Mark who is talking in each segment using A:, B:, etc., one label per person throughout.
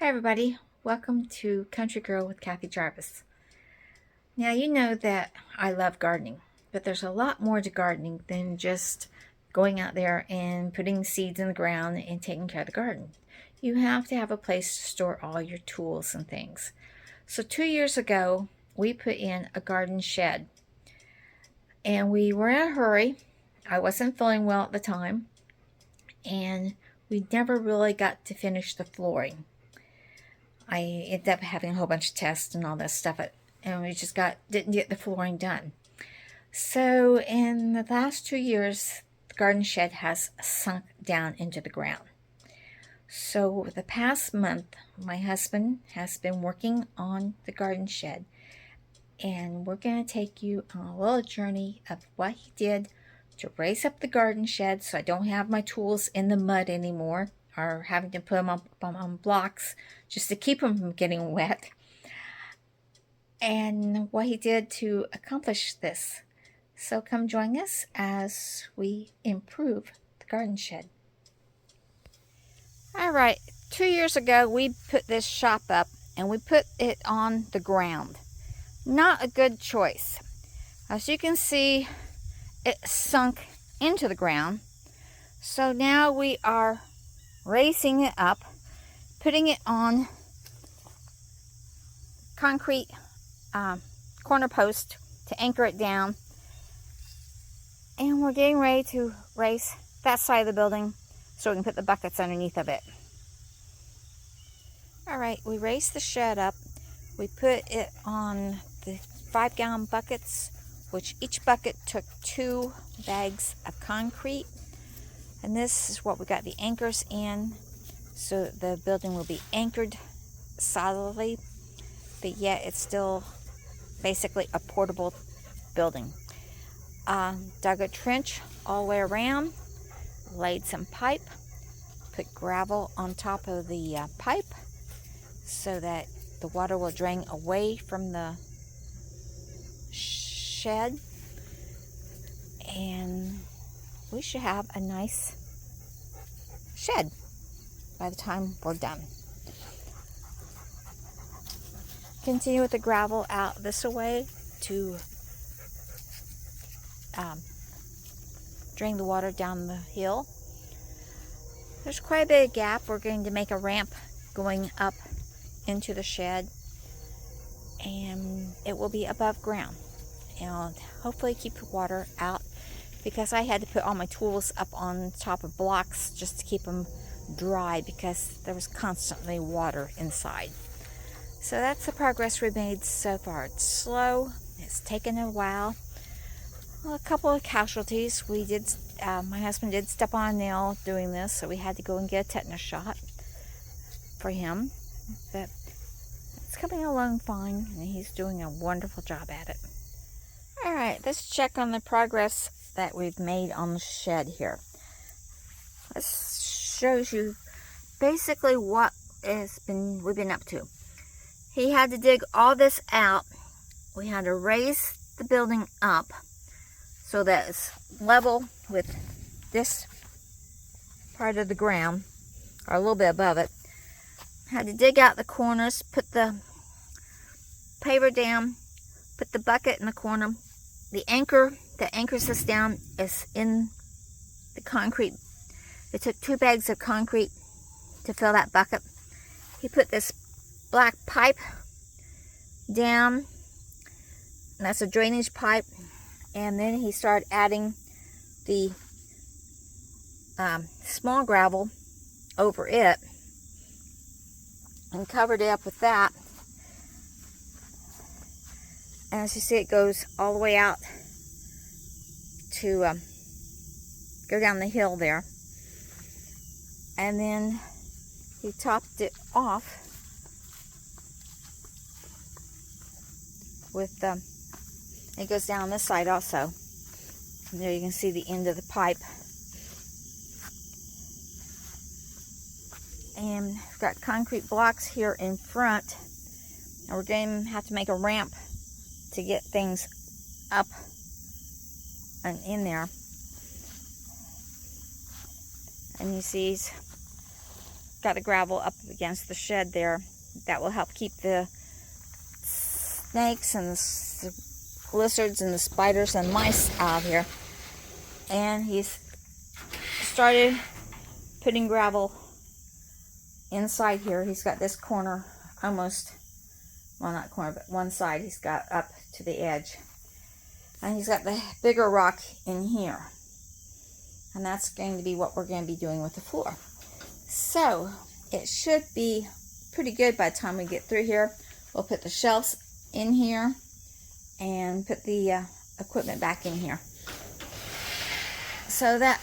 A: Hi everybody, welcome to Country Girl with Kathy Jarvis. Now you know that I love gardening, but there's a lot more to gardening than just going out there and putting seeds in the ground and taking care of the garden. You have to have a place to store all your tools and things. So 2 years ago, we put in a garden shed and we were in a hurry. I wasn't feeling well at the time and we never really got to finish the flooring. I ended up having a whole bunch of tests and all this stuff, and we just didn't get the flooring done. So in the last 2 years, the garden shed has sunk down into the ground. So the past month, my husband has been working on the garden shed, and we're going to take you on a little journey of what he did to raise up the garden shed so I don't have my tools in the mud anymore, or having to put them up on blocks just to keep them from getting wet, and what he did to accomplish this. So come join us as we improve the garden shed. Alright, 2 years ago we put this shop up and we put it on the ground. Not a good choice. As you can see, it sunk into the ground. So now we are raising it up, putting it on concrete corner post to anchor it down, and we're getting ready to raise that side of the building so we can put the buckets underneath of it. Alright, we raised the shed up. We put it on the 5-gallon buckets, which each bucket took 2 bags of concrete. And this is what we got the anchors in, so the building will be anchored solidly, but yet it's still basically a portable building. Dug a trench all the way around, laid some pipe, put gravel on top of the pipe so that the water will drain away from the shed, and we should have a nice shed by the time we're done. Continue with the gravel out this way to drain the water down the hill. There's quite a bit of gap. We're going to make a ramp going up into the shed, and it will be above ground and hopefully keep the water out, because I had to put all my tools up on top of blocks just to keep them dry because there was constantly water inside. So that's the progress we've made so far. It's slow, it's taken a while. Well, a couple of casualties. My husband did step on a nail doing this, so we had to go and get a tetanus shot for him. But it's coming along fine, and he's doing a wonderful job at it. Alright, let's check on the progress that we've made on the shed here. This shows you basically what we've been up to. He had to dig all this out. We had to raise the building up so that it's level with this part of the ground, or a little bit above it. Had to dig out the corners, put the paver down, put the bucket in the corner. The anchor that anchors us down is in the concrete. It took 2 bags of concrete to fill that bucket. He put this black pipe down, and that's a drainage pipe, and then he started adding the small gravel over it and covered it up with that. And as you see, it goes all the way out to go down the hill there, and then he topped it off with it goes down this side also. And there you can see the end of the pipe. And we've got concrete blocks here in front, and we're going to have to make a ramp to get things up and in there. And you see he's got the gravel up against the shed there. That will help keep the snakes and the lizards and the spiders and mice out here. And he's started putting gravel inside here. He's got this corner almost, well, not corner, but one side he's got up to the edge. And he's got the bigger rock in here. And that's going to be what we're going to be doing with the floor. So it should be pretty good by the time we get through here. We'll put the shelves in here and put the equipment back in here. So that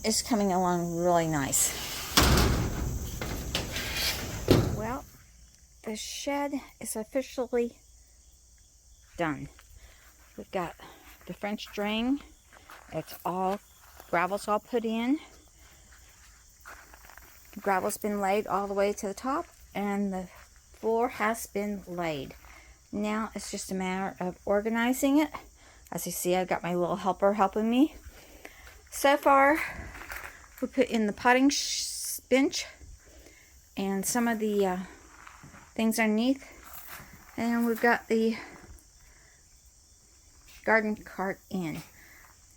A: is coming along really nice. Well, the shed is officially done. We've got the French drain. It's all, gravel's all put in. Gravel's been laid all the way to the top, and the floor has been laid. Now it's just a matter of organizing it. As you see, I've got my little helper helping me. So far, we put in the potting bench and some of the things underneath. And we've got the garden cart in.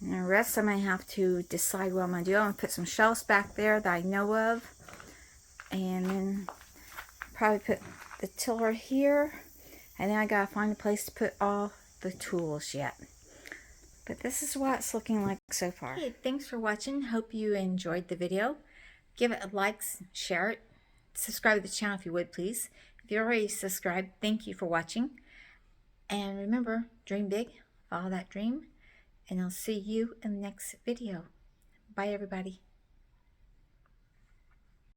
A: And the rest I'm going to have to decide what I'm going to do. I'm going to put some shelves back there that I know of. And then probably put the tiller here. And then I got to find a place to put all the tools yet. But this is what it's looking like so far. Hey, thanks for watching. Hope you enjoyed the video. Give it a like, share it. Subscribe to the channel if you would, please. If you're already subscribed, thank you for watching. And remember, dream big, follow that dream. And I'll see you in the next video. Bye, everybody.